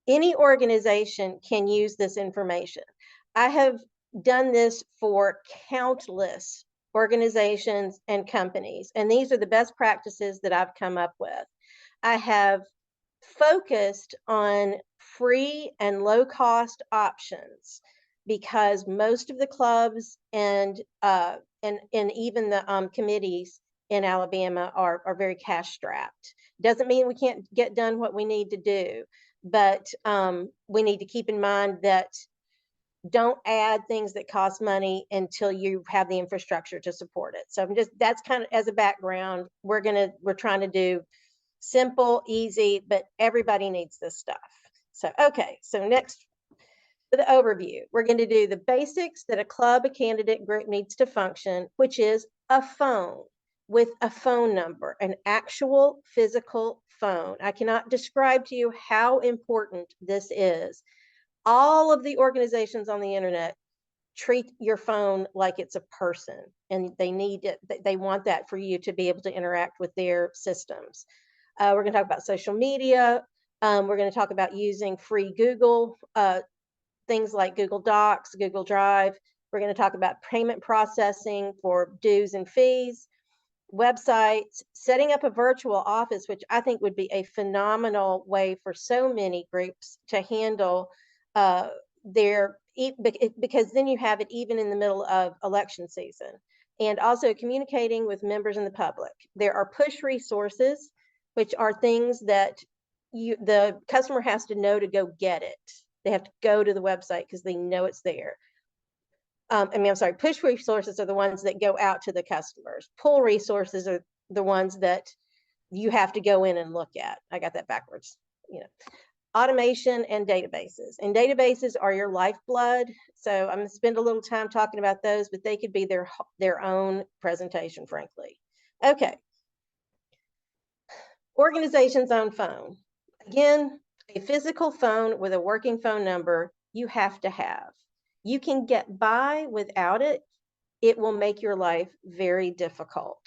Any organization can use this information. I have done this for countless organizations and companies, and these are the best practices that I've come up with. I have focused on free and low cost options because most of the clubs and even the committees in Alabama are very cash strapped. Doesn't mean we can't get done what we need to do, but we need to keep in mind that don't add things that cost money until you have the infrastructure to support it. So that's kind of as a background. We're trying to do simple, easy, but everybody needs this stuff. So, okay, so next for the overview, we're going to do the basics that a club, a candidate group needs to function, which is a phone with a phone number, an actual physical phone. I cannot describe to you how important this is. All of the organizations on the internet treat your phone like it's a person, and they need it. They want that for you to be able to interact with their systems. We're going to talk about social media. We're going to talk about using free Google, things like Google Docs, Google Drive. We're going to talk about payment processing for dues and fees, websites, setting up a virtual office, which I think would be a phenomenal way for so many groups to handle because then you have it even in the middle of election season. And also communicating with members in the public. There are push resources, which are things that the customer has to know to go get it. They have to go to the website because they know it's there. Push resources are the ones that go out to the customers. Pull resources are the ones that you have to go in and look at. I got that backwards. Automation and databases. And databases are your lifeblood. So I'm going to spend a little time talking about those, but they could be their own presentation, frankly. Okay. Organization's own phone. Again, a physical phone with a working phone number you have to have. You can get by without it. It will make your life very difficult.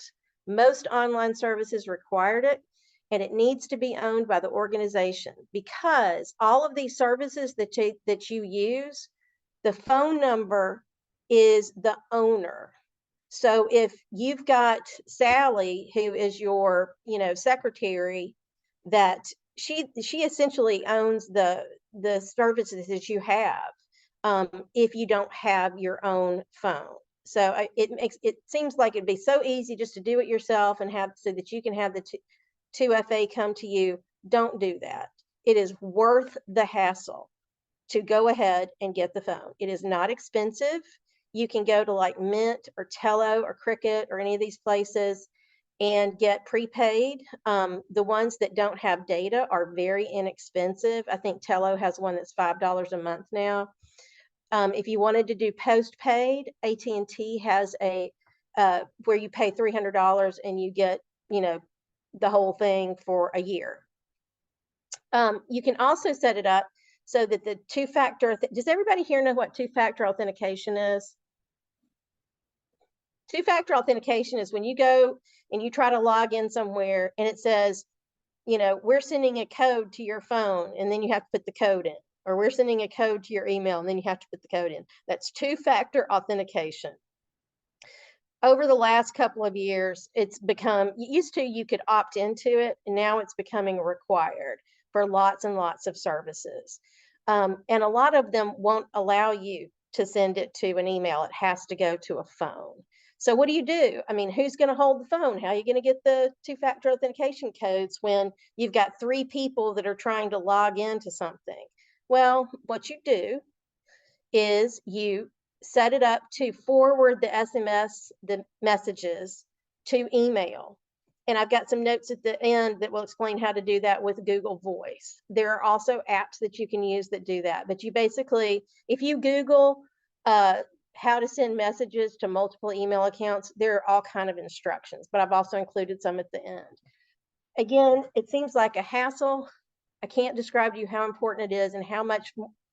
Most online services required it, and it needs to be owned by the organization because all of these services that you use, the phone number is the owner. So if you've got Sally, who is your, secretary, that she essentially owns the services that you have, if you don't have your own phone. So it seems like it'd be so easy just to do it yourself and have so that you can have the 2FA come to you. Don't do that. It is worth the hassle to go ahead and get the phone. It is not expensive. You can go to like Mint or Tello or Cricket or any of these places and get prepaid. The ones that don't have data are very inexpensive. I think Tello has one that's $5 a month now. If you wanted to do postpaid, AT&T has a where you pay $300 and you get, the whole thing for a year. You can also set it up so that the two-factor, does everybody here know what two-factor authentication is? Two-factor authentication is when you go and you try to log in somewhere and it says, we're sending a code to your phone and then you have to put the code in, or we're sending a code to your email and then you have to put the code in. That's two-factor authentication. Over the last couple of years, it's become, used to you could opt into it, and now it's becoming required for lots and lots of services. And a lot of them won't allow you to send it to an email. It has to go to a phone. So what do you do? I mean, who's going to hold the phone? How are you going to get the two-factor authentication codes when you've got 3 people that are trying to log into something? Well, what you do is you set it up to forward the SMS, the messages to email. And I've got some notes at the end that will explain how to do that with Google Voice. There are also apps that you can use that do that. But you basically, if you Google how to send messages to multiple email accounts, there are all kinds of instructions, but I've also included some at the end. Again, it seems like a hassle. I can't describe to you how important it is and how much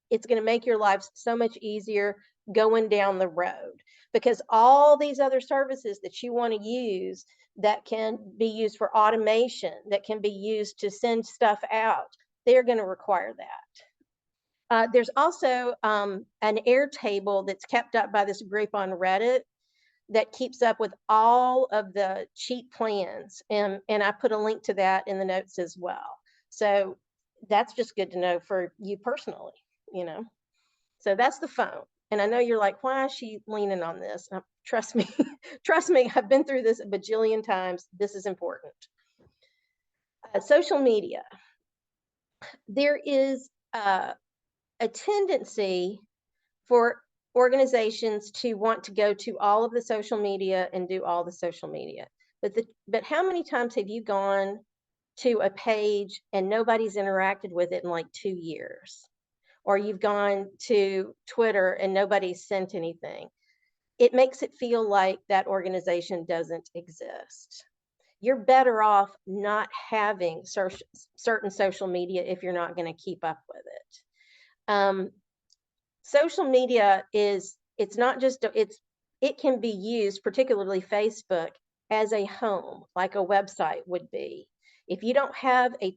it's going to make your life so much easier going down the road, because all these other services that you want to use that can be used for automation, that can be used to send stuff out, they're going to require that. There's also an Airtable that's kept up by this group on Reddit that keeps up with all of the cheap plans. And I put a link to that in the notes as well. So that's just good to know for you personally, you know. So that's the phone. And I know you're like, why is she leaning on this? Trust me, trust me, I've been through this a bajillion times. This is important. Social media. There is a tendency for organizations to want to go to all of the social media and do all the social media. But how many times have you gone to a page and nobody's interacted with it in like 2 years? Or you've gone to Twitter and nobody's sent anything. It makes it feel like that organization doesn't exist. You're better off not having certain social media if you're not going to keep up with it. Social media it's not just, it can be used, particularly Facebook, as a home, like a website would be. If you don't have a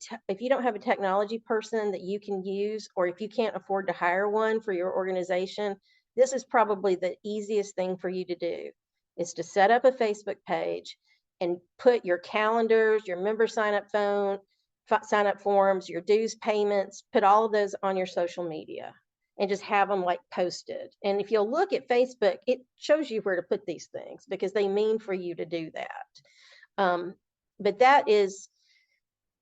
technology person that you can use, or if you can't afford to hire one for your organization, this is probably the easiest thing for you to do, is to set up a Facebook page and put your calendars, your member sign up forms, your dues payments, put all of those on your social media and just have them like posted. And if you'll look at Facebook, it shows you where to put these things because they mean for you to do that. But that is,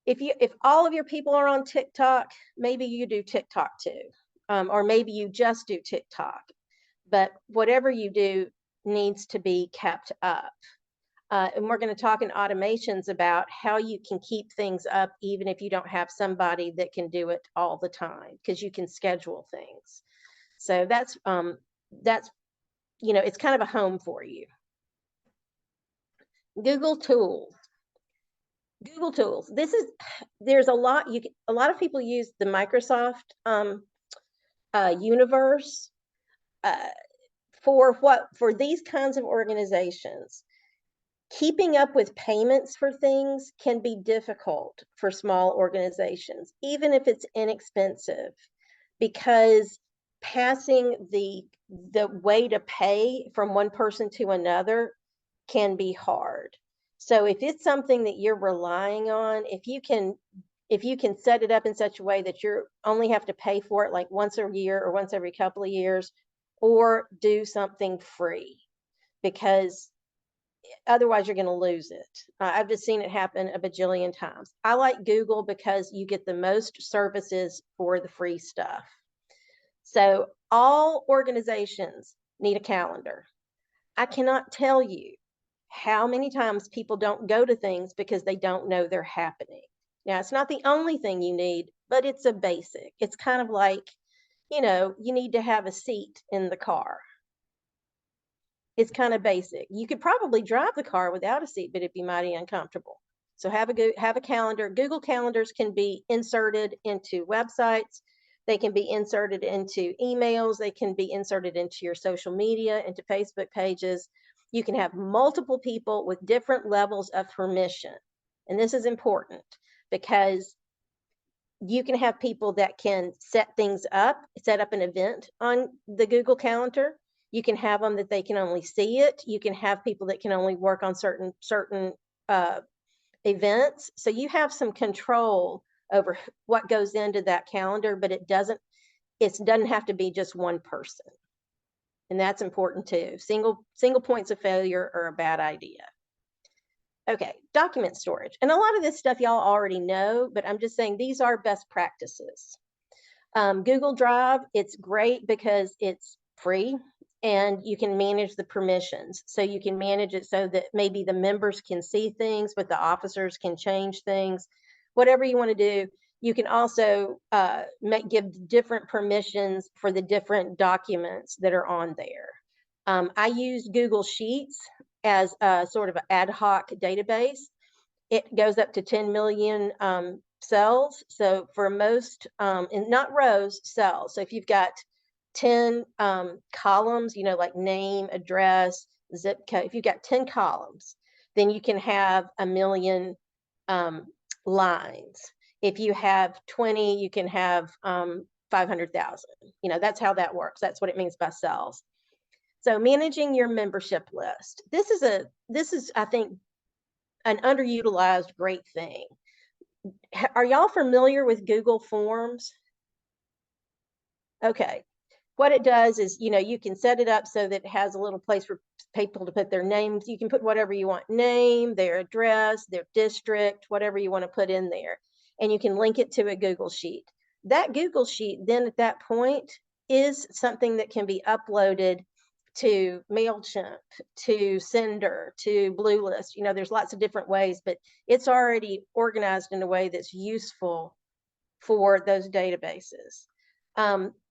if all of your people are on TikTok, maybe you do TikTok too, or maybe you just do TikTok. But whatever you do needs to be kept up. And we're going to talk in automations about how you can keep things up even if you don't have somebody that can do it all the time, because you can schedule things. So that's it's kind of a home for you. Google Tools. Google Tools. There's a lot of people use the Microsoft universe for these kinds of organizations. Keeping up with payments for things can be difficult for small organizations, even if it's inexpensive, because passing the way to pay from one person to another can be hard. So if it's something that you're relying on, if you can set it up in such a way that you only have to pay for it like once a year or once every couple of years, or do something free, because otherwise you're going to lose it. I've just seen it happen a bajillion times. I like Google because you get the most services for the free stuff. So all organizations need a calendar. I cannot tell you how many times people don't go to things because they don't know they're happening. Now, it's not the only thing you need, but it's a basic. It's kind of like, you need to have a seat in the car. It's kind of basic. You could probably drive the car without a seat, but it'd be mighty uncomfortable. So have a calendar. Google Calendars can be inserted into websites. They can be inserted into emails. They can be inserted into your social media, into Facebook pages. You can have multiple people with different levels of permission. And this is important because you can have people that can set up an event on the Google Calendar. You can have them that they can only see it. You can have people that can only work on certain events. So you have some control over what goes into that calendar, but it doesn't have to be just one person. And that's important too. Single points of failure are a bad idea. Okay, document storage. And a lot of this stuff y'all already know, but I'm just saying these are best practices. Google Drive, it's great because it's free and you can manage the permissions. So you can manage it so that maybe the members can see things, but the officers can change things. Whatever you want to do, you can also give different permissions for the different documents that are on there. I use Google Sheets as a sort of an ad hoc database. It goes up to 10 million cells. So for most, and not rows, cells. So if you've got 10 columns, like name, address, zip code, if you've got 10 columns, then you can have 1 million lines. If you have 20, you can have 500,000. You know, that's how that works. That's what it means by cells. So managing your membership list. This is, I think, an underutilized great thing. Are y'all familiar with Google Forms? Okay. What it does is, you know, you can set it up so that it has a little place for people to put their names. You can put whatever you want, name, their address, their district, whatever you want to put in there. And you can link it to a Google Sheet. That Google Sheet then at that point is something that can be uploaded to MailChimp, to Sender, to Blue List. You know, there's lots of different ways, but it's already organized in a way that's useful for those databases.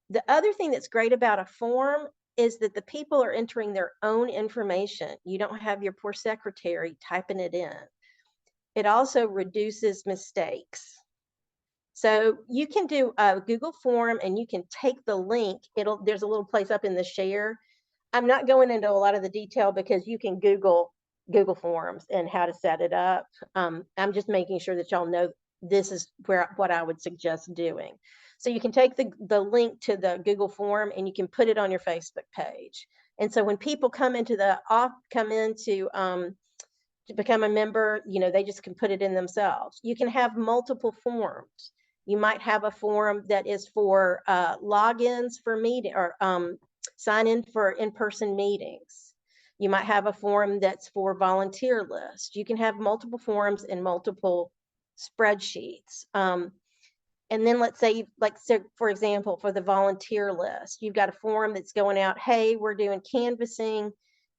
The other thing that's great about a form is that the people are entering their own information. You don't have your poor secretary typing it in. It also reduces mistakes. So you can do a Google form and you can take the link. There's a little place up in the share. I'm not going into a lot of the detail because you can Google Forms and how to set it up. I'm just making sure that y'all know this is what I would suggest doing. So you can take the link to the Google form and you can put it on your Facebook page. And so when people come in to become a member, you know, they just can put it in themselves. You can have multiple forms. You might have a form that is for logins for meeting or sign in for in-person meetings. You might have a form that's for volunteer lists. You can have multiple forms and multiple spreadsheets. And then let's say, so for example, for the volunteer list, you've got a form that's going out, hey, we're doing canvassing,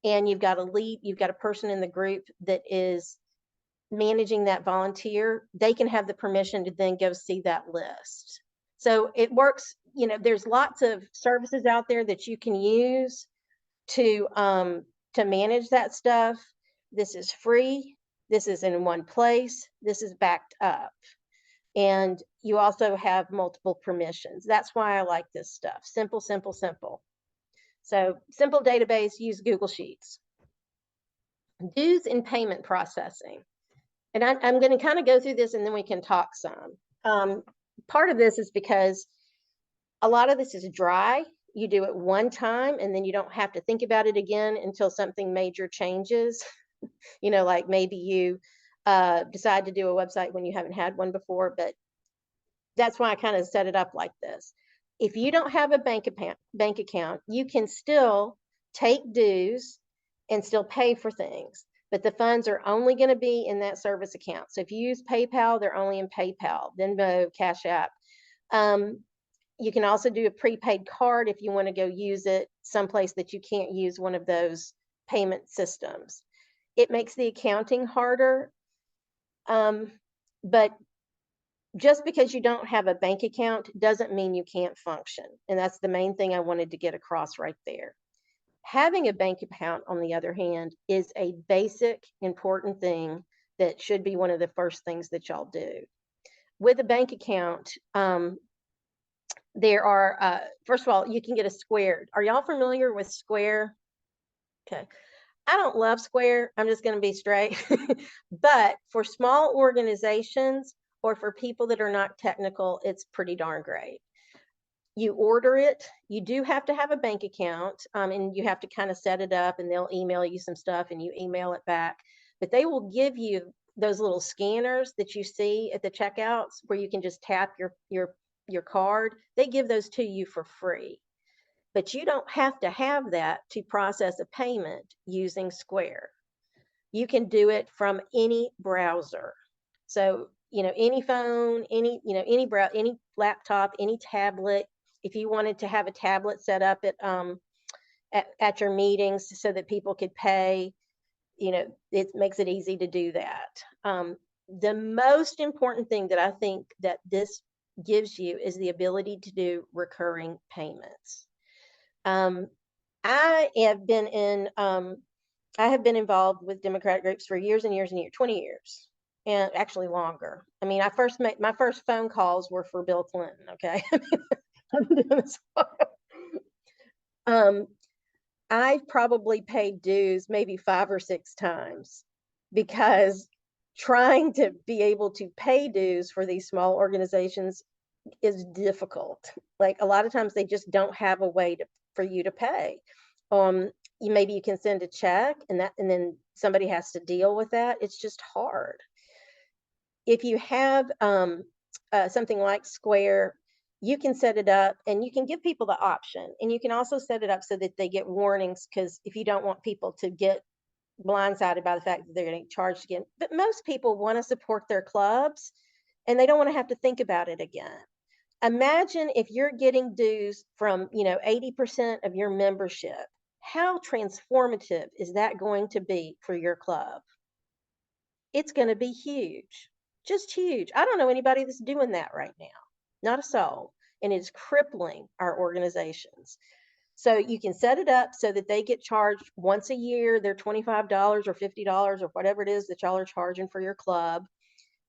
and you've got a person in the group that is managing that volunteer. They can have the permission to then go see that list. So it works, you know, there's lots of services out there that you can use to manage that stuff. This is free. This is in one place. This is backed up. And you also have multiple permissions. That's why I like this stuff. Simple, simple, simple. So simple database, use Google Sheets. Dues and payment processing. And I'm going to kind of go through this and then we can talk some. Part of this is because a lot of this is dry. You do it one time and then you don't have to think about it again until something major changes. You know, like maybe you decide to do a website when you haven't had one before, but that's why I kind of set it up like this. If you don't have a bank account, you can still take dues and still pay for things, but the funds are only going to be in that service account. So if you use PayPal, they're only in PayPal, Venmo, Cash App. You can also do a prepaid card if you want to go use it someplace that you can't use one of those payment systems. It makes the accounting harder, but just because you don't have a bank account doesn't mean you can't function. And that's the main thing I wanted to get across right there. Having a bank account, on the other hand, is a basic, important thing that should be one of the first things that y'all do. With a bank account, there are, first of all, you can get a Square. Are y'all familiar with Square? Okay. I don't love Square. I'm just going to be straight. But for small organizations or for people that are not technical, it's pretty darn great. You order it. You do have to have a bank account, and you have to kind of set it up, and they'll email you some stuff and you email it back. But they will give you those little scanners that you see at the checkouts where you can just tap your card. They give those to you for free. But you don't have to have that to process a payment using Square. You can do it from any browser. So, you know, any phone, any laptop, any tablet. If you wanted to have a tablet set up at your meetings so that people could pay, you know, it makes it easy to do that. The most important thing that I think that this gives you is the ability to do recurring payments. I have been involved with Democratic groups for years and years and years, 20 years, and actually longer. I mean, my first phone calls were for Bill Clinton. Okay. I've been doing this. I've probably paid dues maybe 5 or 6 times because trying to be able to pay dues for these small organizations is difficult. Like a lot of times they just don't have a way for you to pay. Maybe you can send a check and then somebody has to deal with that. It's just hard. If you have something like Square, you can set it up and you can give people the option. And you can also set it up so that they get warnings, because if you don't want people to get blindsided by the fact that they're getting charged again. But most people want to support their clubs and they don't want to have to think about it again. Imagine if you're getting dues from, 80% of your membership. How transformative is that going to be for your club? It's going to be huge, just huge. I don't know anybody that's doing that right now, not a soul. And it's crippling our organizations. So you can set it up so that they get charged once a year, their $25 or $50 or whatever it is that y'all are charging for your club.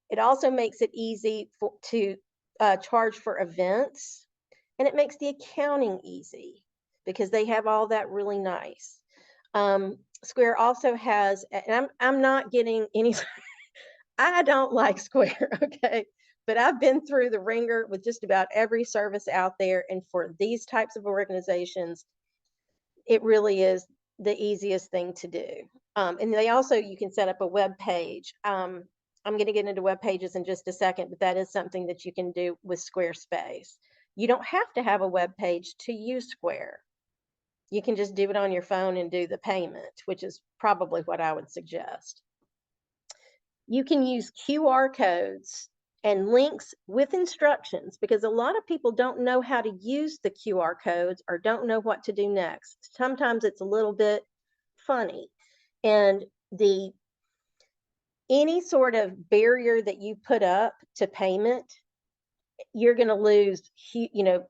It also makes it easy to charge for events, and it makes the accounting easy because they have all that really nice. Square also has, and I'm not getting any, I don't like Square, okay? But I've been through the ringer with just about every service out there. And for these types of organizations, it really is the easiest thing to do. And they also, you can set up a web page. I'm going to get into web pages in just a second, but that is something that you can do with Squarespace. You don't have to have a web page to use Square. You can just do it on your phone and do the payment, which is probably what I would suggest. You can use QR codes and links with instructions, because a lot of people don't know how to use the QR codes or don't know what to do next. Sometimes it's a little bit funny. And any sort of barrier that you put up to payment, you're going to lose,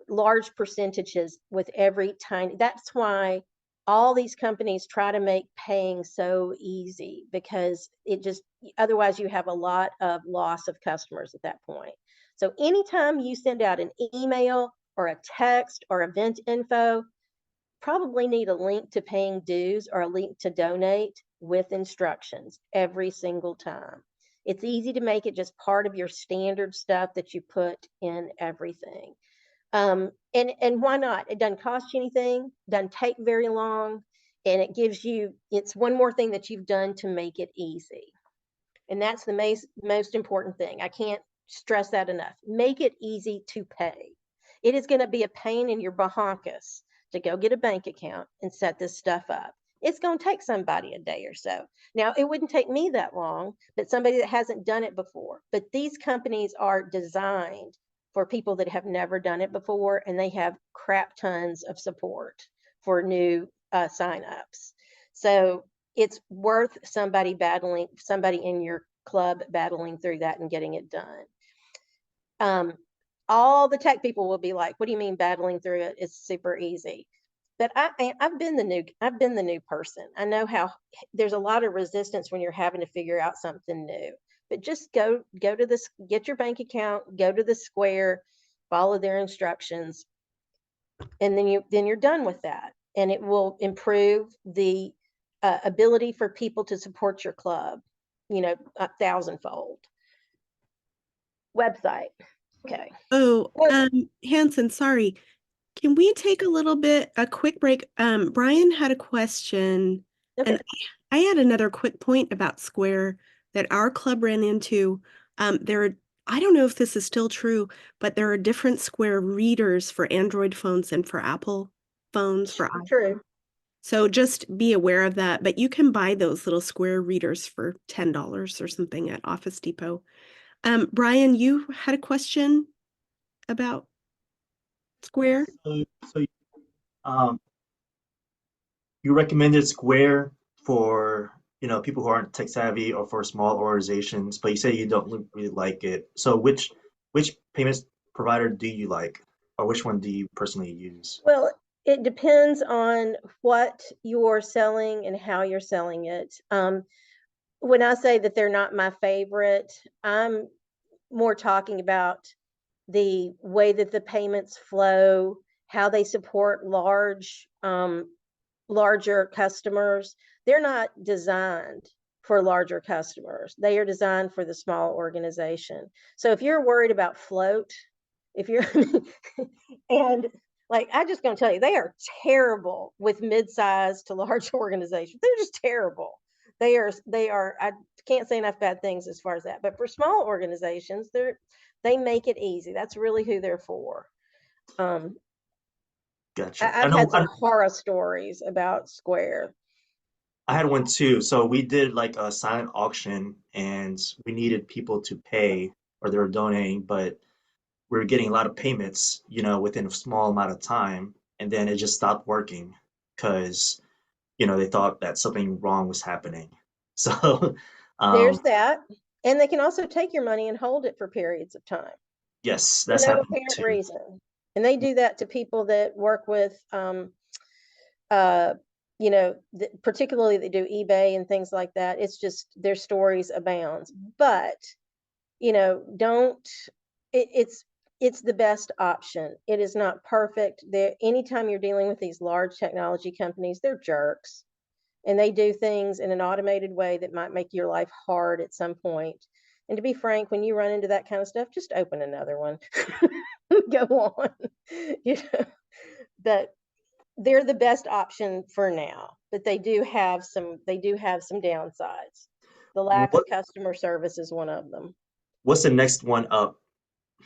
large percentages with every tiny. That's why all these companies try to make paying so easy, because it just, otherwise you have a lot of loss of customers at that point. So anytime you send out an email or a text or event info, probably need a link to paying dues or a link to donate with instructions every single time. It's easy to make it just part of your standard stuff that you put in everything. And why not? It doesn't cost you anything, doesn't take very long, and it's one more thing that you've done to make it easy. And that's the most important thing. I can't stress that enough. Make it easy to pay. It is going to be a pain in your bahonkus to go get a bank account and set this stuff up. It's going to take somebody a day or so. Now, it wouldn't take me that long, but somebody that hasn't done it before. But these companies are designed for people that have never done it before, and they have crap tons of support for new signups. So it's worth somebody in your club battling through that and getting it done. All the tech people will be like, what do you mean battling through it? It's super easy. But I've been the new person. I know how there's a lot of resistance when you're having to figure out something new. But just go to this, get your bank account, go to the Square, follow their instructions, and then you're done with that. And it will improve the ability for people to support your club, 1,000-fold. Website. Okay. Oh, Hanson, sorry. Can we take a quick break? Brian had a question, Okay. and I had another quick point about Square that our club ran into. I don't know if this is still true, but there are different Square readers for Android phones and for Apple phones for iPhone. True. So just be aware of that. But you can buy those little Square readers for $10 or something at Office Depot. Brian, you had a question about Square? So um, you recommended Square for people who aren't tech savvy or for small organizations, but you say you don't really like it. So which payments provider do you like, or which one do you personally use? Well, it depends on what you're selling and how you're selling it. When I say that they're not my favorite, I'm more talking about the way that the payments flow, how they support larger customers. They're not designed for larger customers. They are designed for the small organization. So if you're worried about float, If you're, and like, I just gonna tell you, they are terrible with mid-sized to large organizations. They're just terrible. They are, I can't say enough bad things as far as that. But for small organizations, they make it easy. That's really who they're for. Um, Gotcha. I've had some horror stories about Square. I had one too. So we did like a silent auction and we needed people to pay or they were donating, but we were getting a lot of payments, within a small amount of time. And then it just stopped working because, they thought that something wrong was happening. So, There's um, that. And they can also take your money and hold it for periods of time yes, for that's no happened apparent too. reason. And they do that to people that work with, uh, particularly that do eBay and things like that. It's just their stories abounds. But, don't, it's the best option. It is not perfect. There, anytime you're dealing with these large technology companies, they're jerks. And they do things in an automated way that might make your life hard at some point. And to be frank, when you run into that kind of stuff, just open another one. Go on. you know but they're the best option for now, but they do have some downsides. The lack of What customer service is one of them. what's the next one up,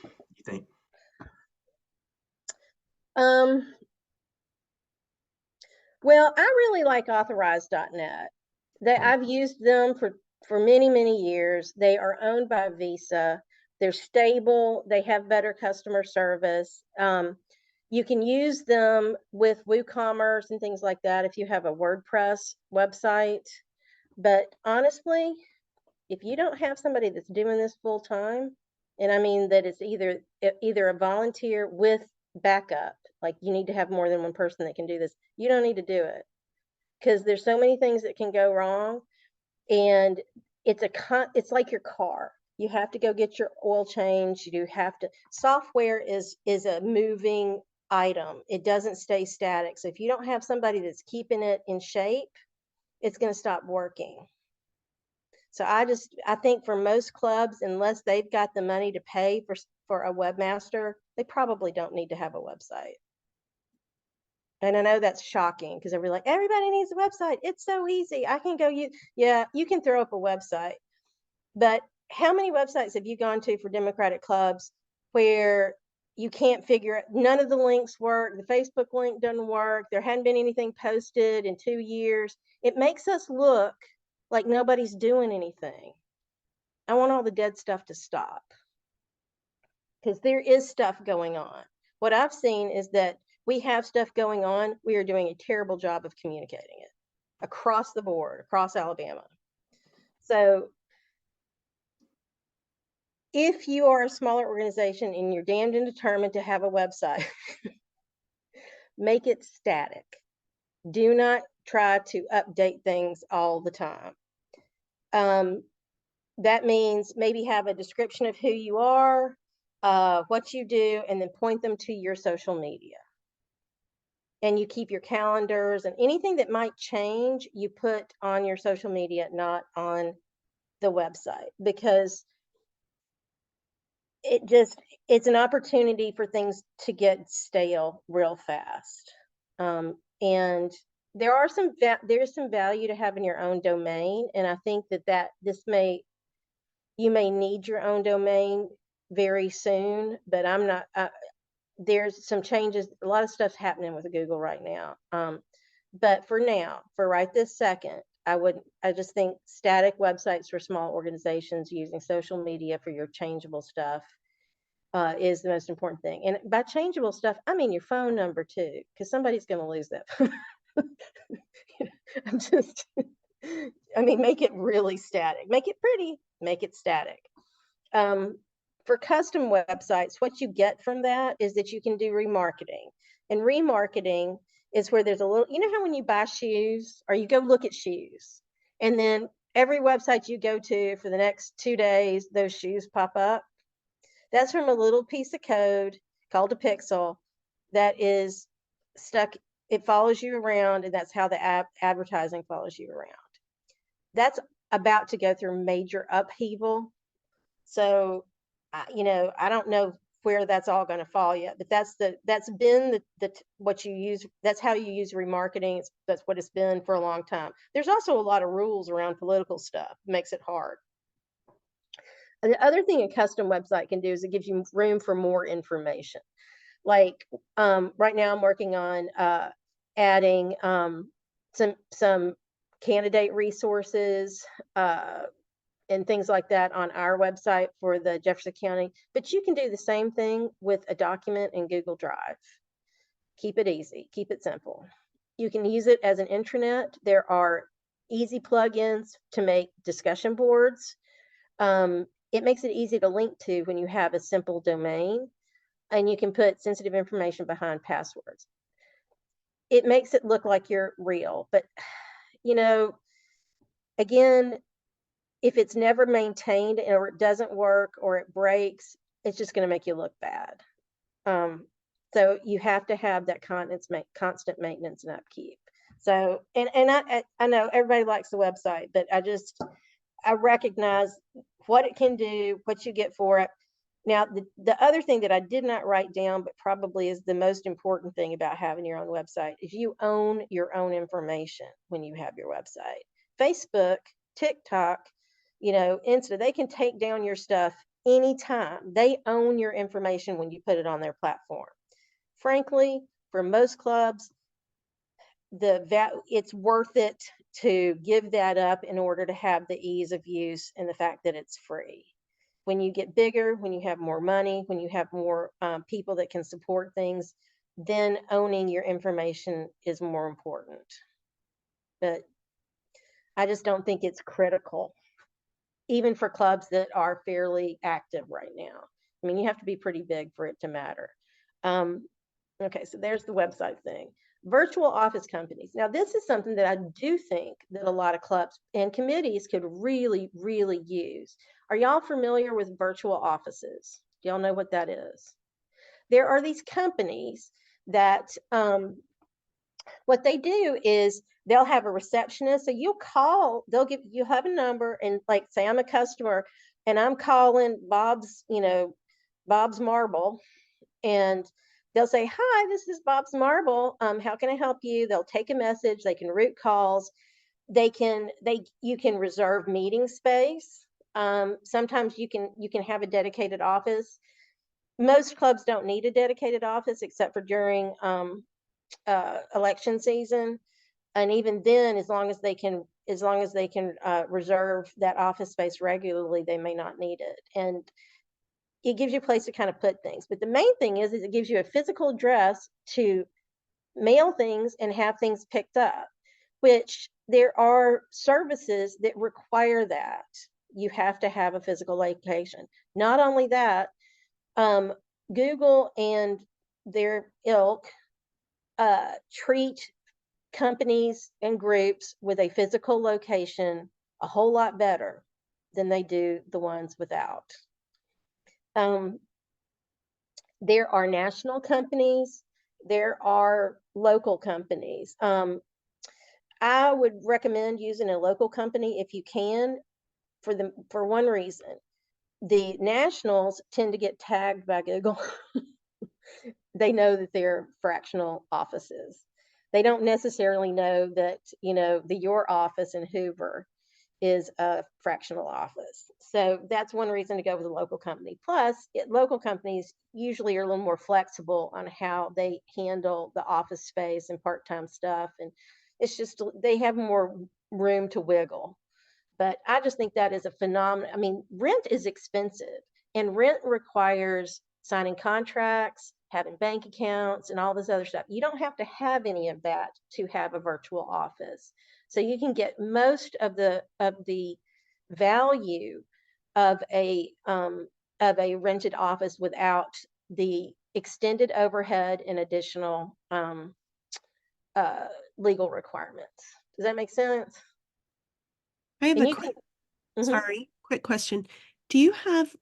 you think? um well, I really like authorized.net. I've used them for many, many years. They are owned by Visa. They're stable. They have better customer service. You can use them with WooCommerce and things like that if you have a WordPress website. But honestly, if you don't have somebody that's doing this full time, and I mean that it's either a volunteer with backup, like you need to have more than one person that can do this. You don't need to do it because there's so many things that can go wrong, and it's like your car. You have to go get your oil change. You have to, software is a moving item. It doesn't stay static. So if you don't have somebody that's keeping it in shape, it's going to stop working. So I think for most clubs, unless they've got the money to pay for a webmaster, they probably don't need to have a website. And I know that's shocking because everybody needs a website. It's so easy. I can go yeah, you can throw up a website. But how many websites have you gone to for Democratic clubs where you can't figure it? None of the links work. The Facebook link doesn't work. There hadn't been anything posted in 2 years. It makes us look like nobody's doing anything. I want all the dead stuff to stop because there is stuff going on. What I've seen is that we have stuff going on. We are doing a terrible job of communicating it across the board, across Alabama. So if you are a smaller organization and you're damned and determined to have a website, make it static. Do not try to update things all the time. That means maybe have a description of who you are, what you do, and then point them to your social media. And you keep your calendars, and anything that might change, you put on your social media, not on the website, because it's an opportunity for things to get stale real fast. And there's some value to having your own domain, and I think that you may need your own domain very soon, but I'm not. There's some changes. A lot of stuff's happening with Google right now. But for now, for right this second, I just think static websites for small organizations using social media for your changeable stuff is the most important thing. And by changeable stuff, I mean your phone number too, because somebody's going to lose that. I'm just, I mean, make it really static. Make it pretty. Make it static. For custom websites, what you get from that is that you can do remarketing. And remarketing is where there's a little, how when you buy shoes or you go look at shoes, and then every website you go to for the next 2 days, those shoes pop up. That's from a little piece of code called a pixel that is stuck. It follows you around, and that's how the advertising follows you around. That's about to go through major upheaval. So, I don't know where that's all going to fall yet, but that's been what you use. That's how you use remarketing. That's what it's been for a long time. There's also a lot of rules around political stuff. It makes it hard. And the other thing a custom website can do is it gives you room for more information. Like right now I'm working on adding some candidate resources and things like that on our website for the Jefferson County. But you can do the same thing with a document in Google Drive. Keep it easy, keep it simple. You can use it as an intranet. There are easy plugins to make discussion boards. It makes it easy to link to when you have a simple domain, and you can put sensitive information behind passwords. It makes it look like you're real, but again, if it's never maintained or it doesn't work or it breaks, it's just going to make you look bad. So you have to have that constant maintenance and upkeep. So, and I know everybody likes the website, but I recognize what it can do, what you get for it. Now, the other thing that I did not write down, but probably is the most important thing about having your own website, is you own your own information when you have your website. Facebook, TikTok, Insta, they can take down your stuff anytime. They own your information when you put it on their platform. Frankly, for most clubs, it's worth it to give that up in order to have the ease of use and the fact that it's free. When you get bigger, when you have more money, when you have more people that can support things, then owning your information is more important. But I just don't think it's critical, even for clubs that are fairly active right now. I mean, you have to be pretty big for it to matter. Okay, so there's the website thing. Virtual office companies. Now, this is something that I do think that a lot of clubs and committees could really, really use. Are y'all familiar with virtual offices? Do y'all know what that is? There are these companies that what they do is they'll have a receptionist. So you'll have a number, and like say I'm a customer and I'm calling Bob's Marble, and they'll say, "Hi, this is Bob's Marble. How can I help you?" They'll take a message. They can route calls. You can reserve meeting space. Sometimes you can have a dedicated office. Most clubs don't need a dedicated office except for during election season, and even then, as long as they can reserve that office space regularly, they may not need it. And it gives you a place to kind of put things. But the main thing is it gives you a physical address to mail things and have things picked up, which there are services that require that. You have to have a physical location. Not only that, Google and their ilk treat companies and groups with a physical location a whole lot better than they do the ones without. There are national companies, there are local companies. I would recommend using a local company if you can, for one reason. The nationals tend to get tagged by Google. They know that they're fractional offices. They don't necessarily know that, your office in Hoover is a fractional office. So that's one reason to go with a local company. Plus, local companies usually are a little more flexible on how they handle the office space and part-time stuff. And it's just, they have more room to wiggle. But I just think that is a phenomenon. I mean, rent is expensive, and rent requires signing contracts, having bank accounts, and all this other stuff. You don't have to have any of that to have a virtual office. So you can get most of the value of a rented office without the extended overhead and additional legal requirements. Does that make sense? I have And a you quick, can, sorry, quick question. Do you have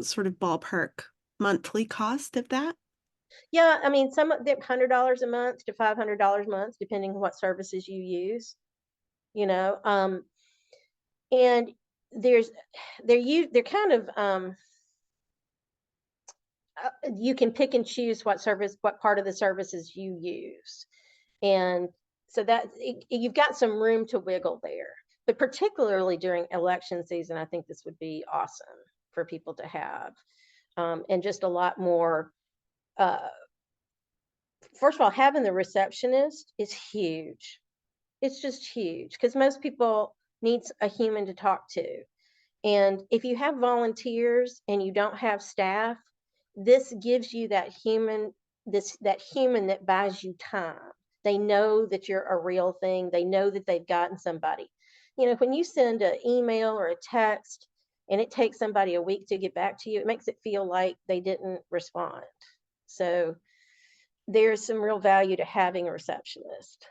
sort of ballpark monthly cost of that? yeah, I mean, some of them $100 a month to $500 a month, depending on what services you use. And they're kind of you can pick and choose what part of the services you use. And so that you've got some room to wiggle there. But particularly during election season, I think this would be awesome for people to have. And just a lot more. First of all, having the receptionist is huge. It's just huge because most people need a human to talk to. And if you have volunteers and you don't have staff, this gives you that human, that buys you time. They know that you're a real thing. They know that they've gotten somebody. You know, when you send an email or a text and it takes somebody a week to get back to you, it makes it feel like they didn't respond. So there's some real value to having a receptionist.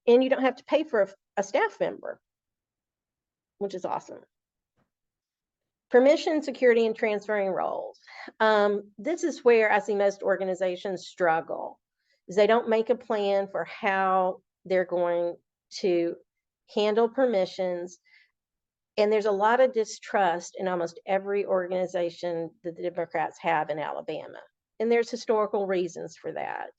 And you don't have to pay for a staff member, which is awesome. Permission, security, and transferring roles. This is where I see most organizations struggle, is they don't make a plan for how they're going to handle permissions. And there's a lot of distrust in almost every organization that the Democrats have in Alabama. And there's historical reasons for that.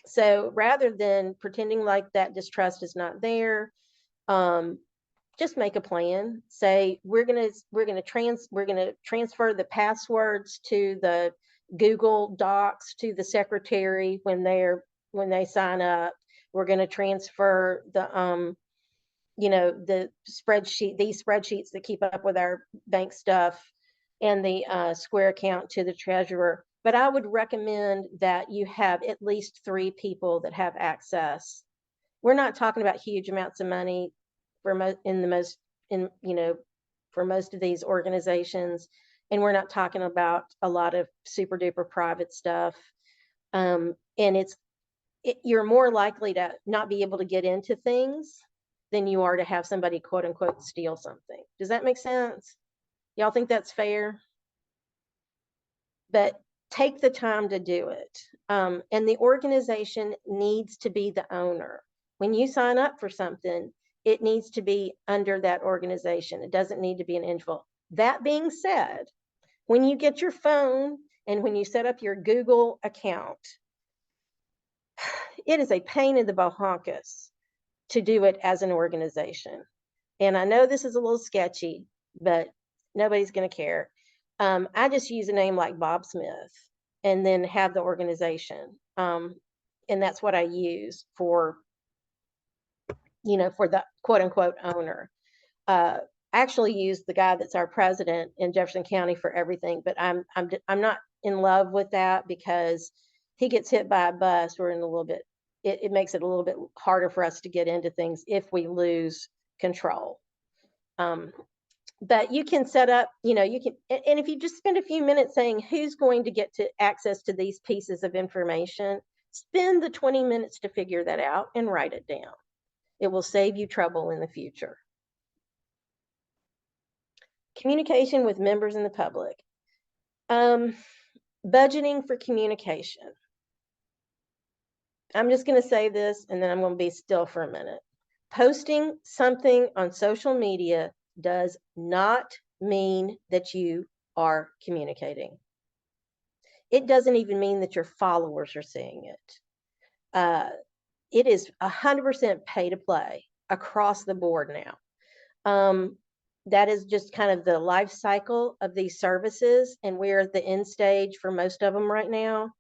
So rather than pretending like that distrust is not there, just make a plan. Say we're gonna transfer the passwords to the Google Docs to the secretary when they sign up. We're gonna transfer the the these spreadsheets that keep up with our bank stuff and the Square account to the treasurer. But I would recommend that you have at least 3 people that have access. We're not talking about huge amounts of money for most of these organizations, and we're not talking about a lot of super duper private stuff. And you're more likely to not be able to get into things than you are to have somebody quote unquote steal something. Does that make sense? Y'all think that's fair? But take the time to do it. And the organization needs to be the owner. When you sign up for something, it needs to be under that organization. It doesn't need to be an individual. That being said, when you get your phone and when you set up your Google account, it is a pain in the bahonkus to do it as an organization. And I know this is a little sketchy, but nobody's going to care. I just use a name like Bob Smith and then have the organization. And that's what I use for the quote unquote owner. I actually use the guy that's our president in Jefferson County for everything, but I'm not in love with that because he gets hit by a bus. We're in a little bit, it makes it a little bit harder for us to get into things if we lose control. But you can set up, and if you just spend a few minutes saying who's going to get to access to these pieces of information, spend the 20 minutes to figure that out and write it down. It will save you trouble in the future. Communication with members and the public. Budgeting for communication. I'm just going to say this and then I'm going to be still for a minute. Posting something on social media does not mean that you are communicating. It doesn't even mean that your followers are seeing it. It is 100% pay to play across the board now. That is just kind of the life cycle of these services, and we're at the end stage for most of them right now.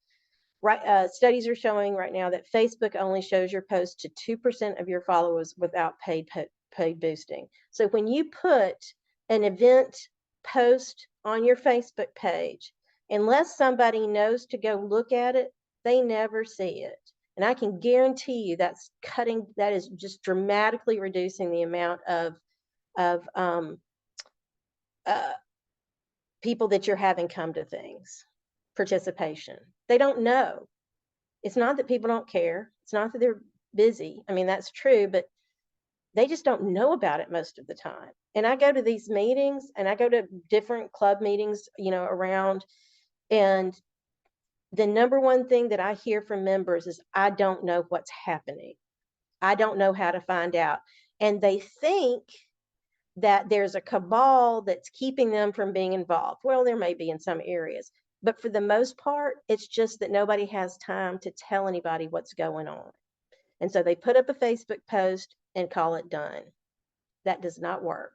Studies are showing right now that Facebook only shows your post to 2% of your followers without paid boosting. So when you put an event post on your Facebook page, unless somebody knows to go look at it, they never see it. And I can guarantee you that is just dramatically reducing the amount of people that you're having come to things. Participation. They don't know. It's not that people don't care. It's not that they're busy. I mean, that's true, but they just don't know about it most of the time. And I go to these meetings and I go to different club meetings, around, and the number one thing that I hear from members is, I don't know what's happening. I don't know how to find out. And they think that there's a cabal that's keeping them from being involved. Well, there may be in some areas, but for the most part, it's just that nobody has time to tell anybody what's going on. And so they put up a Facebook post and call it done. That does not work.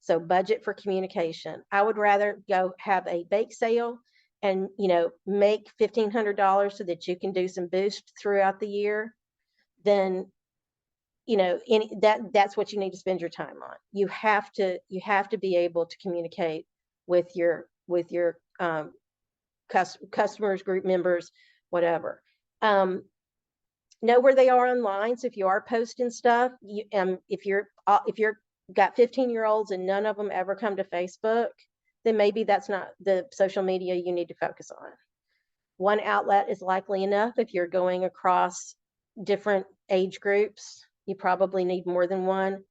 So budget for communication. I would rather go have a bake sale and, make $1,500 so that you can do some boost throughout the year than, that's what you need to spend your time on. You have to be able to communicate with your customers, group members, whatever. Know where they are online. So if you are posting stuff, if you're got 15-year-olds and none of them ever come to Facebook, then maybe that's not the social media you need to focus on. One outlet is likely enough. If you're going across different age groups, you probably need more than one.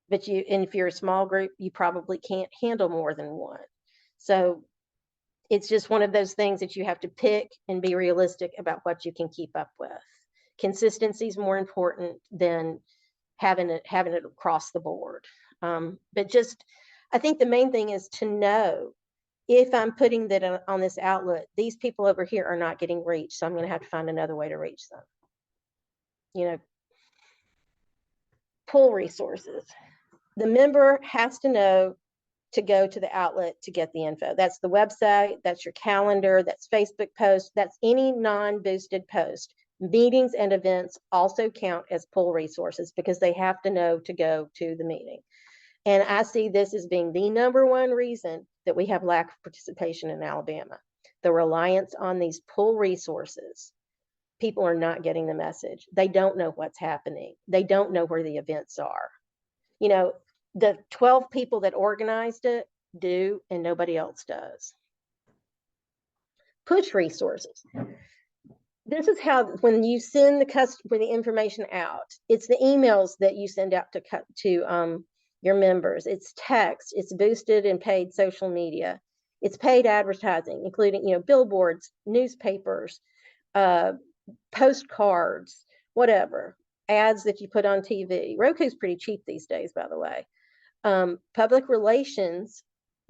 But if you're a small group, you probably can't handle more than one. So it's just one of those things that you have to pick and be realistic about what you can keep up with. Consistency is more important than having it across the board. But just, I think the main thing is to know, if I'm putting that on this outlet, these people over here are not getting reached, so I'm going to have to find another way to reach them. Pull resources. The member has to know to go to the outlet to get the info. That's the website, that's your calendar, that's Facebook posts, that's any non-boosted post. Meetings and events also count as pull resources because they have to know to go to the meeting. And I see this as being the number one reason that we have lack of participation in Alabama. The reliance on these pull resources. People are not getting the message. They don't know what's happening. They don't know where the events are. The 12 people that organized it do, and nobody else does. Push resources. This is how, when you send the information out, it's the emails that you send out to your members. It's text, it's boosted and paid social media. It's paid advertising, including, billboards, newspapers, postcards, whatever, ads that you put on TV. Roku's pretty cheap these days, by the way. Public relations,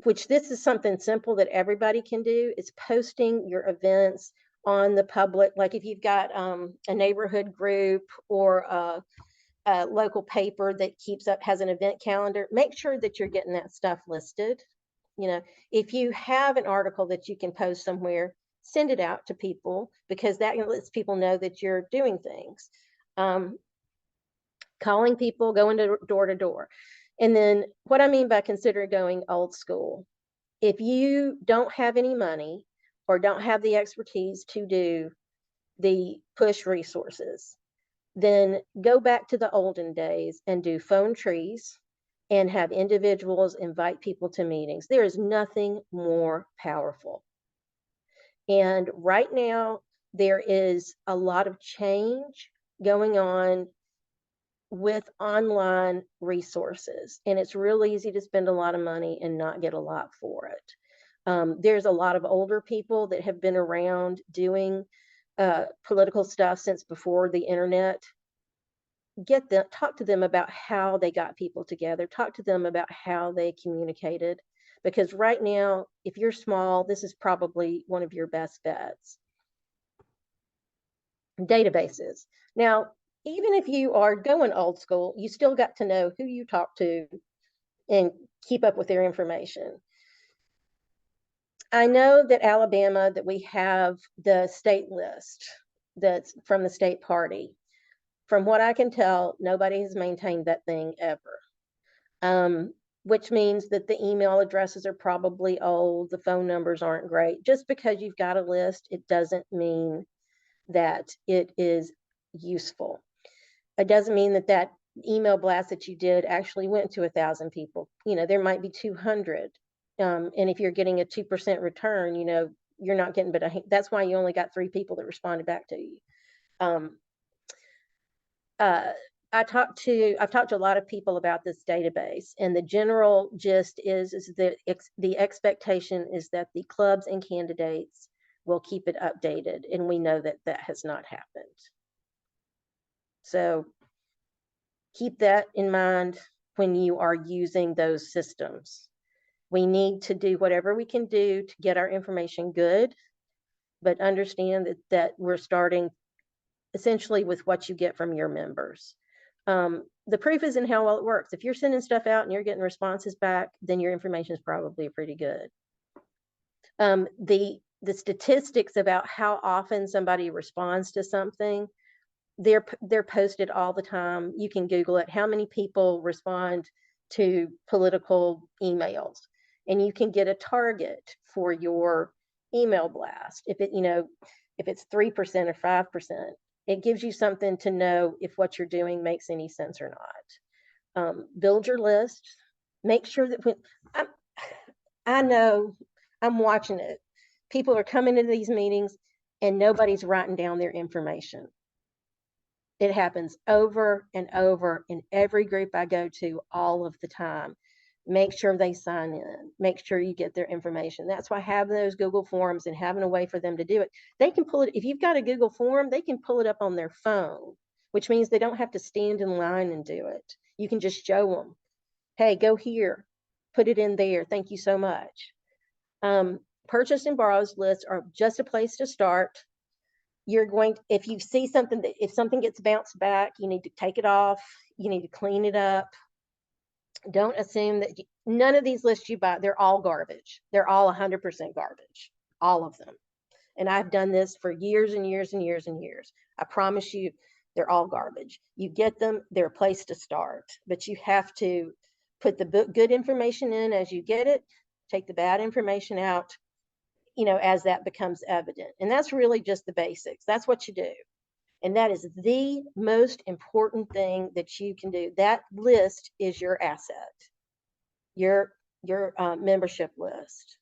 which this is something simple that everybody can do, is posting your events on the public. Like if you've got a neighborhood group or a local paper that has an event calendar, make sure that you're getting that stuff listed. If you have an article that you can post somewhere, send it out to people, because that lets people know that you're doing things. Calling people, going door to door. And then what I mean by consider going old school, if you don't have any money or don't have the expertise to do the push resources, then go back to the olden days and do phone trees and have individuals invite people to meetings. There is nothing more powerful. And right now, there is a lot of change going on with online resources, and it's real easy to spend a lot of money and not get a lot for it. There's a lot of older people that have been around doing political stuff since before the internet. Talk to them about how they got people together, talk to them about how they communicated, because right now, if you're small, this is probably one of your best bets. Databases. Now, even if you are going old school, you still got to know who you talk to and keep up with their information. I know that Alabama, that we have the state list that's from the state party. From what I can tell, nobody has maintained that thing ever, which means that the email addresses are probably old, the phone numbers aren't great. Just because you've got a list, it doesn't mean that it is useful. It doesn't mean that email blast that you did actually went to 1,000 people. There might be 200. And if you're getting a 2% return, you're not getting, that's why you only got 3 people that responded back to you. I've talked to a lot of people about this database, and the general gist is that the expectation is that the clubs and candidates will keep it updated, and we know that has not happened. So keep that in mind. when you are using those systems. We need to do whatever we can do to get our information good, but understand that we're starting essentially with what you get from your members. The proof is in how well it works. If you're sending stuff out and you're getting responses back, then your information is probably pretty good. The statistics about how often somebody responds to something, they're posted all the time. You can Google it. How many people respond to political emails? And you can get a target for your email blast. If it's 3% or 5%, it gives you something to know if what you're doing makes any sense or not. Build your list. Make sure that I know I'm watching it. People are coming into these meetings and nobody's writing down their information. It happens over and over in every group I go to all of the time. Make sure they sign in. Make sure you get their information. That's why having those Google Forms and having a way for them to do it, they can pull it. If you've got a Google Form, they can pull it up on their phone, which means they don't have to stand in line and do it. You can just show them, hey, go here, put it in there. Thank you so much. Purchase and borrows lists are just a place to start. If you see something if something gets bounced back, you need to take it off. You need to clean it up. Don't assume that none of these lists you buy, they're all garbage. They're all 100% garbage, all of them. And I've done this for years and years and years and years. I promise you, they're all garbage. You get them, they're a place to start, but you have to put the good information in as you get it, take the bad information out, as that becomes evident. And that's really just the basics. That's what you do. And that is the most important thing that you can do. That list is your asset, your membership list.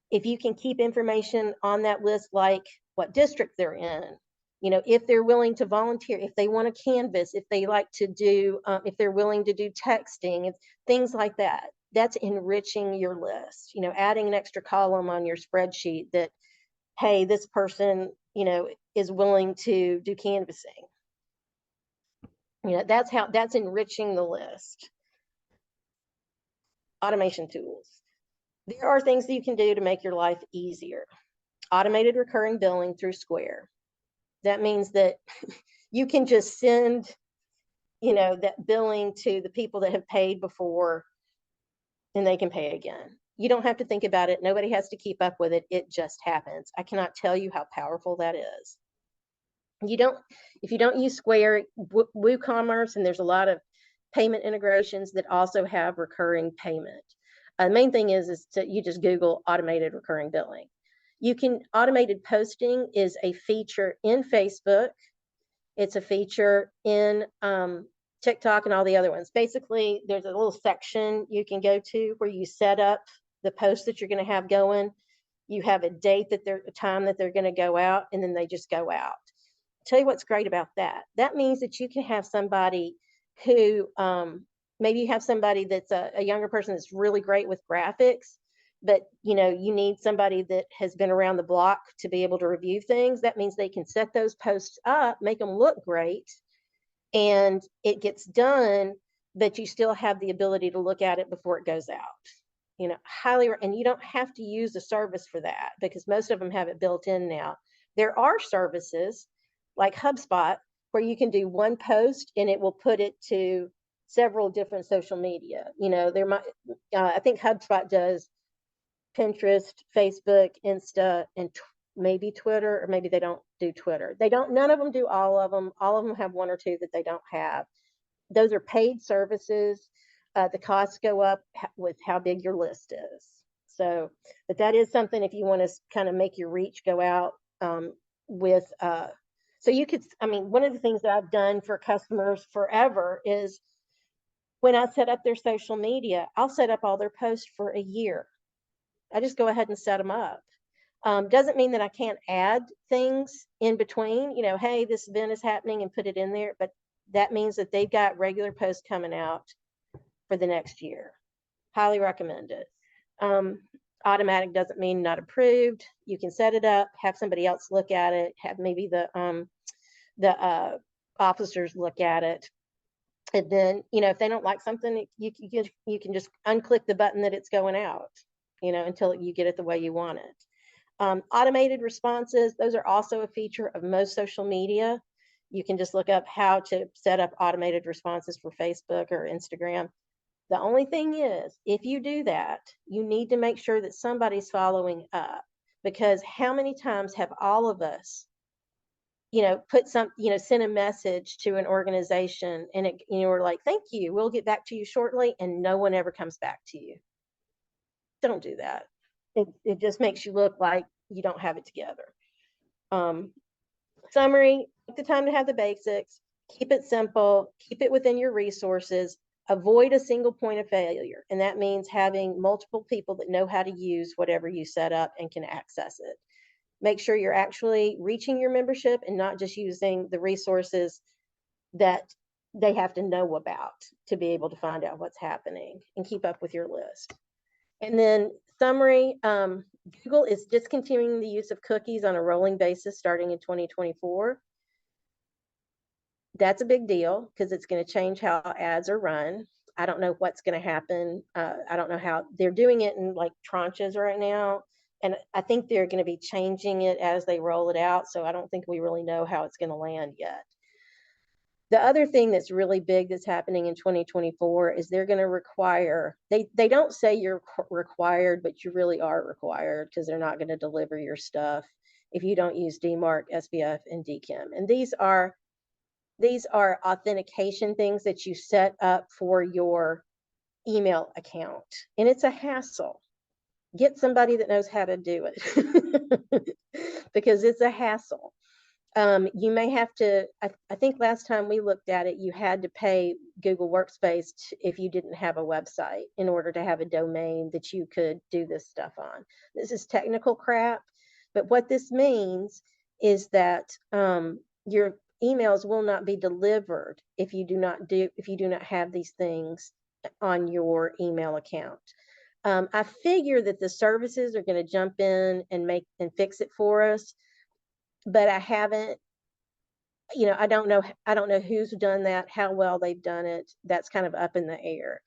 If you can keep information on that list, like what district they're in, if they're willing to volunteer, if they want to canvas, if they like to do, if they're willing to do texting, things like that. That's enriching your list, adding an extra column on your spreadsheet that, hey, this person, is willing to do canvassing. That's enriching the list. Automation tools. There are things that you can do to make your life easier. Automated recurring billing through Square. That means that you can just send, that billing to the people that have paid before, and they can pay again. You don't have to think about it. Nobody has to keep up with it. It just happens. I cannot tell you how powerful that is. If you don't use Square, WooCommerce, and there's a lot of payment integrations that also have recurring payment. The main thing is you just Google automated recurring billing. Automated posting is a feature in Facebook. It's a feature in TikTok and all the other ones. Basically, there's a little section you can go to where you set up the post that you're going to have going. You have a date a time that they're going to go out, and then they just go out. Tell you what's great about that. That means that you can have somebody who, maybe you have somebody that's a younger person that's really great with graphics, but you need somebody that has been around the block to be able to review things. That means they can set those posts up, make them look great, and it gets done, but you still have the ability to look at it before it goes out. And you don't have to use a service for that because most of them have it built in now. There are services like HubSpot where you can do one post and it will put it to several different social media. I think HubSpot does Pinterest, Facebook, Insta, and maybe Twitter, or maybe they don't do Twitter. None of them do all of them. All of them have one or two that they don't have. Those are paid services. The costs go up with how big your list is. So, but that is something if you want to kind of make your reach go out with, so you could, one of the things that I've done for customers forever is when I set up their social media, I'll set up all their posts for a year. I just go ahead and set them up. Doesn't mean that I can't add things in between, hey, this event is happening and put it in there, but that means that they've got regular posts coming out for the next year. Highly recommend it. Automatic doesn't mean not approved. You can set it up, have somebody else look at it, have maybe the officers look at it. And then, you know, if they don't like something, you can just unclick the button that it's going out, you know, until you get it the way you want it. Automated responses, those are also a feature of most social media. You can just look up how to set up automated responses for Facebook or Instagram. The only thing is, if you do that, you need to make sure that somebody's following up, because how many times have all of us, you know, send a message to an organization and it, you know, we're like, thank you, we'll get back to you shortly, and no one ever comes back to you. Don't do that. It just makes you look like you don't have it together. Summary, take the time to have the basics, keep it simple, keep it within your resources, avoid a single point of failure. And that means having multiple people that know how to use whatever you set up and can access it. Make sure you're actually reaching your membership and not just using the resources that they have to know about to be able to find out what's happening, and keep up with your list. And then summary, Google is discontinuing the use of cookies on a rolling basis starting in 2024. That's a big deal because it's going to change how ads are run. I don't know what's going to happen. I don't know how they're doing it in like tranches right now. And I think they're going to be changing it as they roll it out. So I don't think we really know how it's going to land yet. The other thing that's really big that's happening in 2024 is they're going to require, they don't say you're required, but you really are required, because they're not going to deliver your stuff if you don't use DMARC, SPF, and DKIM. And these are authentication things that you set up for your email account. And it's a hassle. Get somebody that knows how to do it because it's a hassle. You may have to, I think last time we looked at it, you had to pay Google Workspace if you didn't have a website in order to have a domain that you could do this stuff on. This is technical crap, but what this means is that your emails will not be delivered if you do not have these things on your email account. I figure that the services are going to jump in and fix it for us, but I haven't, you know, I don't know who's done that, how well they've done it. That's kind of up in the air.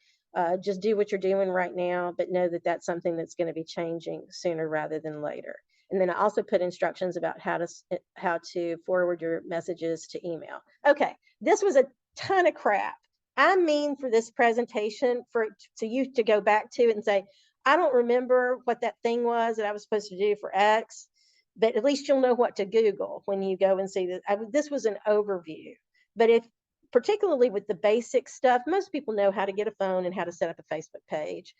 Just do what you're doing right now, but know that that's something that's going to be changing sooner rather than later. And then I also put instructions about how to forward your messages to email. Okay, this was a ton of crap. I mean, for this presentation, for you to go back to it and say, I don't remember what that thing was that I was supposed to do for X, but at least you'll know what to Google when you go and see that. This was an overview, but particularly with the basic stuff, most people know how to get a phone and how to set up a Facebook page.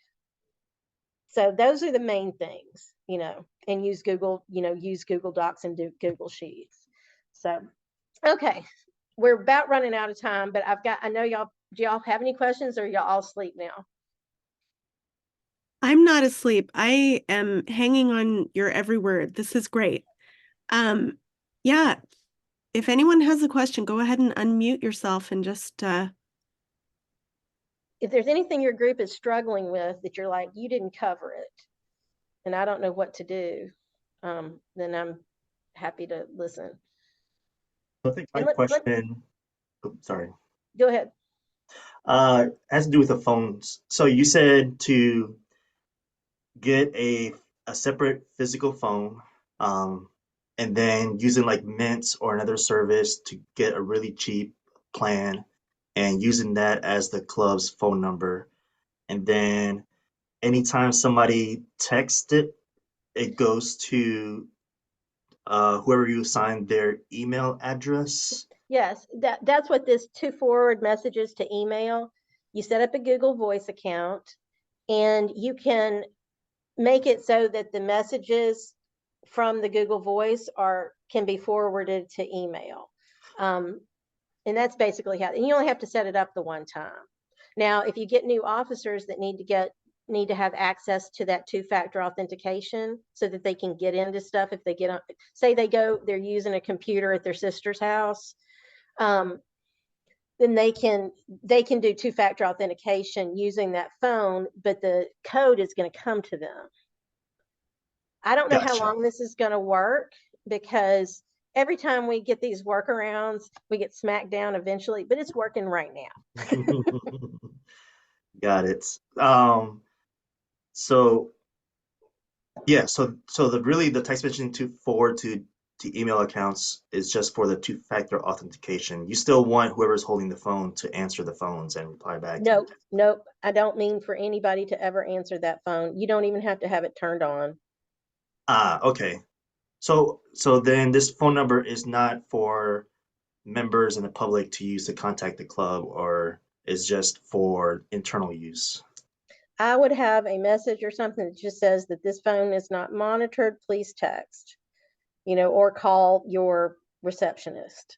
So those are the main things, you know, and use Google Docs and do Google Sheets. So, okay, we're about running out of time, but I know do y'all have any questions, or y'all all asleep now? I'm not asleep. I am hanging on your every word. This is great. Yeah, if anyone has a question, go ahead and unmute yourself and just if there's anything your group is struggling with that you're like, you didn't cover it and I don't know what to do, then I'm happy to listen. I think my question, sorry. Go ahead. Has to do with the phones. So you said to get a separate physical phone, and then using like Mint or another service to get a really cheap plan, and using that as the club's phone number. And then anytime somebody texts it, it goes to whoever you assign their email address. Yes, that's what this to forward messages to email. You set up a Google Voice account, and you can make it so that the messages from the Google Voice can be forwarded to email. And that's basically how, and you only have to set it up the one time. Now, if you get new officers that need to have access to that two-factor authentication so that they can get into stuff, if they get on, say they're using a computer at their sister's house, then they can do two-factor authentication using that phone, but the code is going to come to them. I don't know how long this is going to work, because every time we get these workarounds, we get smacked down eventually, but it's working right now. Got it. So yeah, so the really the text messaging to forward to email accounts is just for the two-factor authentication. You still want whoever's holding the phone to answer the phones and reply back to the Nope, text. nope. I don't mean for anybody to ever answer that phone. You don't even have to have it turned on. Ah, okay. So then this phone number is not for members and the public to use to contact the club, or is just for internal use. I would have a message or something that just says that this phone is not monitored, please text, or call your receptionist.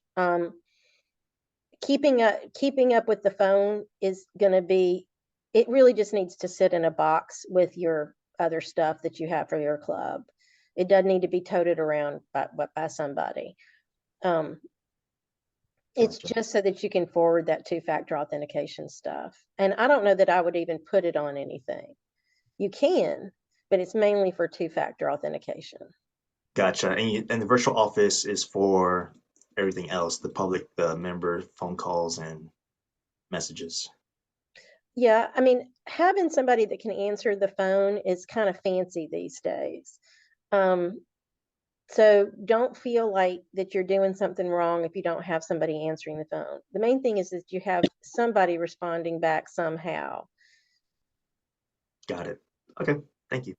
Keeping up with the phone is going to be, it really just needs to sit in a box with your other stuff that you have for your club. It doesn't need to be toted around by somebody. It's Gotcha. just so that you can forward that two-factor authentication stuff. And I don't know that I would even put it on anything. You can, but it's mainly for two-factor authentication. Gotcha. And the virtual office is for everything else, the public, the member phone calls and messages. Yeah, I mean, having somebody that can answer the phone is kind of fancy these days. Um, so don't feel like that you're doing something wrong if you don't have somebody answering the phone. The main thing is that you have somebody responding back somehow. Got it. Okay, thank you.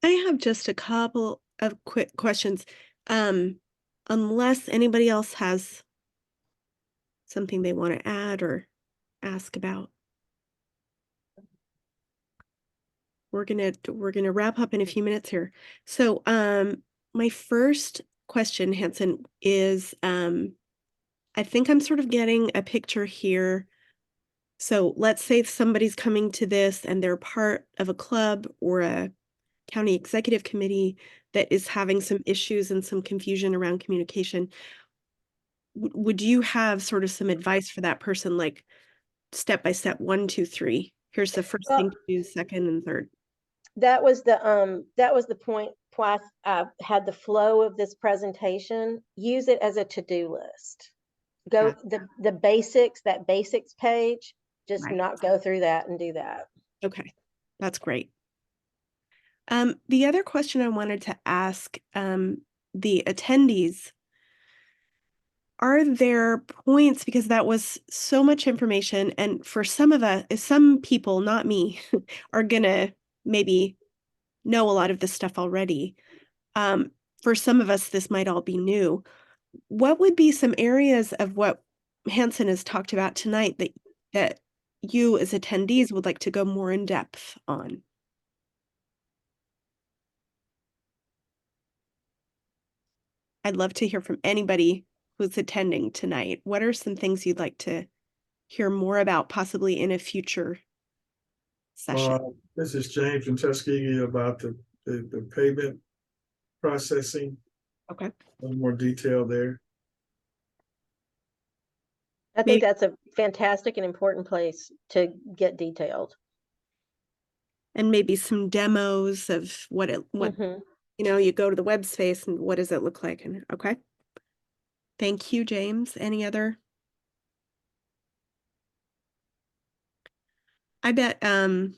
I have just a couple of quick questions. Unless anybody else has something they want to add or ask about. We're gonna wrap up in a few minutes here. So my first question, Hanson, is I think I'm sort of getting a picture here. So let's say somebody's coming to this and they're part of a club or a county executive committee that is having some issues and some confusion around communication. Would you have sort of some advice for that person, like step by step, 1, 2, 3? Here's the first Well, thing to do, second and third. that was the point why I had the flow of this presentation. Use it as a to-do list. Go Got the basics, that basics page, just right. not go through that and do that. Okay, that's great. The other question I wanted to ask the attendees, are there points, because that was so much information, and for some people, not me, are gonna maybe know a lot of this stuff already. For some of us, this might all be new. What would be some areas of what Hanson has talked about tonight that you as attendees would like to go more in depth on? I'd love to hear from anybody who's attending tonight. What are some things you'd like to hear more about, possibly in a future session? This is James from Tuskegee about the payment processing. Okay. A little more detail there. I think that's a fantastic and important place to get detailed. And maybe some demos of what Mhm. you go to the web space and what does it look like? And okay. Thank you, James. Any other? I bet any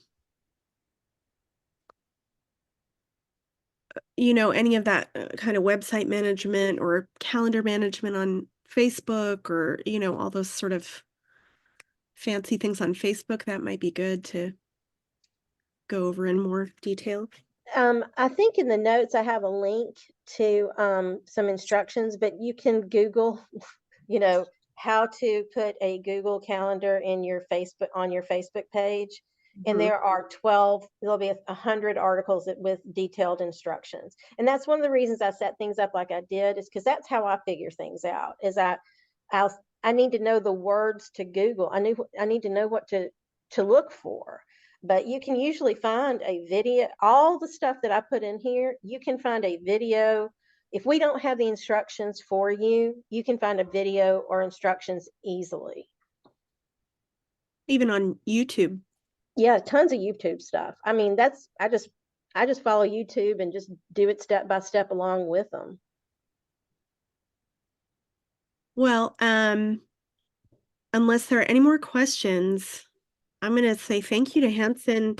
of that kind of website management or calendar management on Facebook, or all those sort of fancy things on Facebook, that might be good to go over in more detail. I think in the notes I have a link to some instructions, but you can Google, how to put a Google Calendar in your on your Facebook page. And Mhm. there are there'll be 100 articles with detailed instructions. And that's one of the reasons I set things up like I did, is because that's how I figure things out. I need to know the words to Google. I need to know what to look for. But you can usually find a video, all the stuff that I put in here, you can find a video. If we don't have the instructions for you, you can find a video or instructions easily. Even on YouTube. Yeah, tons of YouTube stuff. I mean, I just I just follow YouTube and just do it step by step along with them. Well, unless there are any more questions, I'm going to say thank you to Hanson.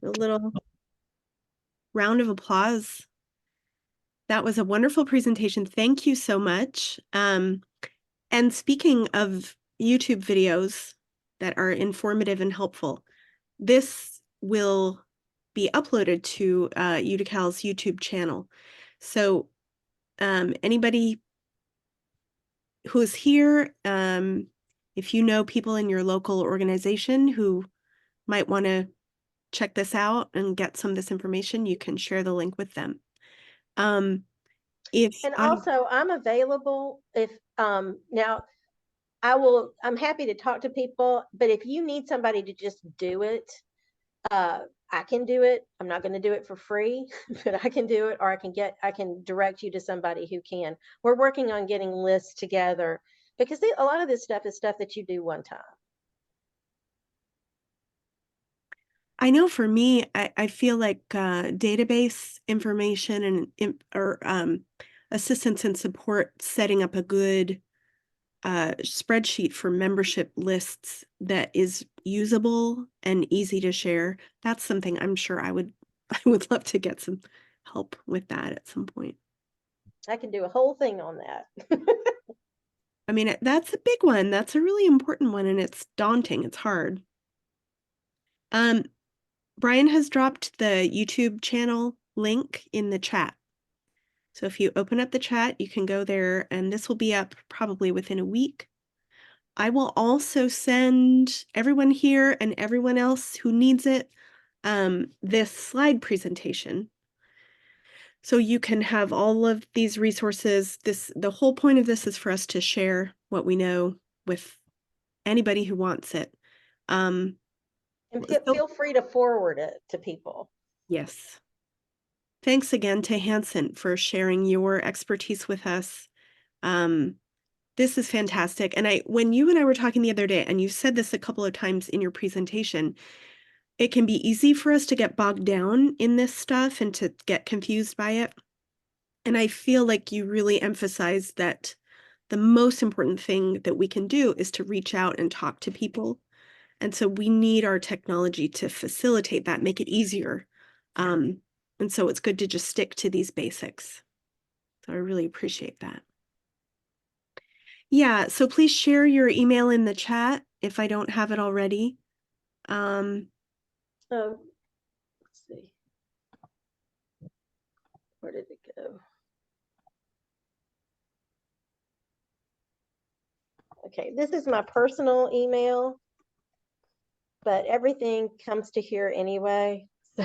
A little round of applause. That was a wonderful presentation. Thank you so much. And speaking of YouTube videos that are informative and helpful, this will be uploaded to UDCAL's YouTube channel. So anybody who's here, if you know people in your local organization who might want to check this out and get some of this information, you can share the link with them. And also, I'm available if now I'm happy to talk to people, but if you need somebody to just do it, I can do it. I'm not going to do it for free, but I can do it, or I can direct you to somebody who can. We're working on getting lists together because a lot of this stuff is stuff that you do one time. I know for me, I feel like database information or assistance and support, setting up a good spreadsheet for membership lists that is usable and easy to share. That's something I'm sure I would love to get some help with that at some point. I can do a whole thing on that. I mean, that's a big one. That's a really important one, and it's daunting. It's hard. Brian has dropped the YouTube channel link in the chat. So if you open up the chat, you can go there, and this will be up probably within a week. I will also send everyone here and everyone else who needs it this slide presentation. So you can have all of these resources. The whole point of this is for us to share what we know with anybody who wants it. And feel free to forward it to people. Yes. Thanks again to Hanson for sharing your expertise with us. This is fantastic. And when you and I were talking the other day, and you said this a couple of times in your presentation, it can be easy for us to get bogged down in this stuff and to get confused by it. And I feel like you really emphasize that the most important thing that we can do is to reach out and talk to people. And so we need our technology to facilitate that, make it easier. And so it's good to just stick to these basics. So I really appreciate that. Yeah, so please share your email in the chat if I don't have it already. So let's see. Where did it go? Okay, this is my personal email, but everything comes to here anyway. So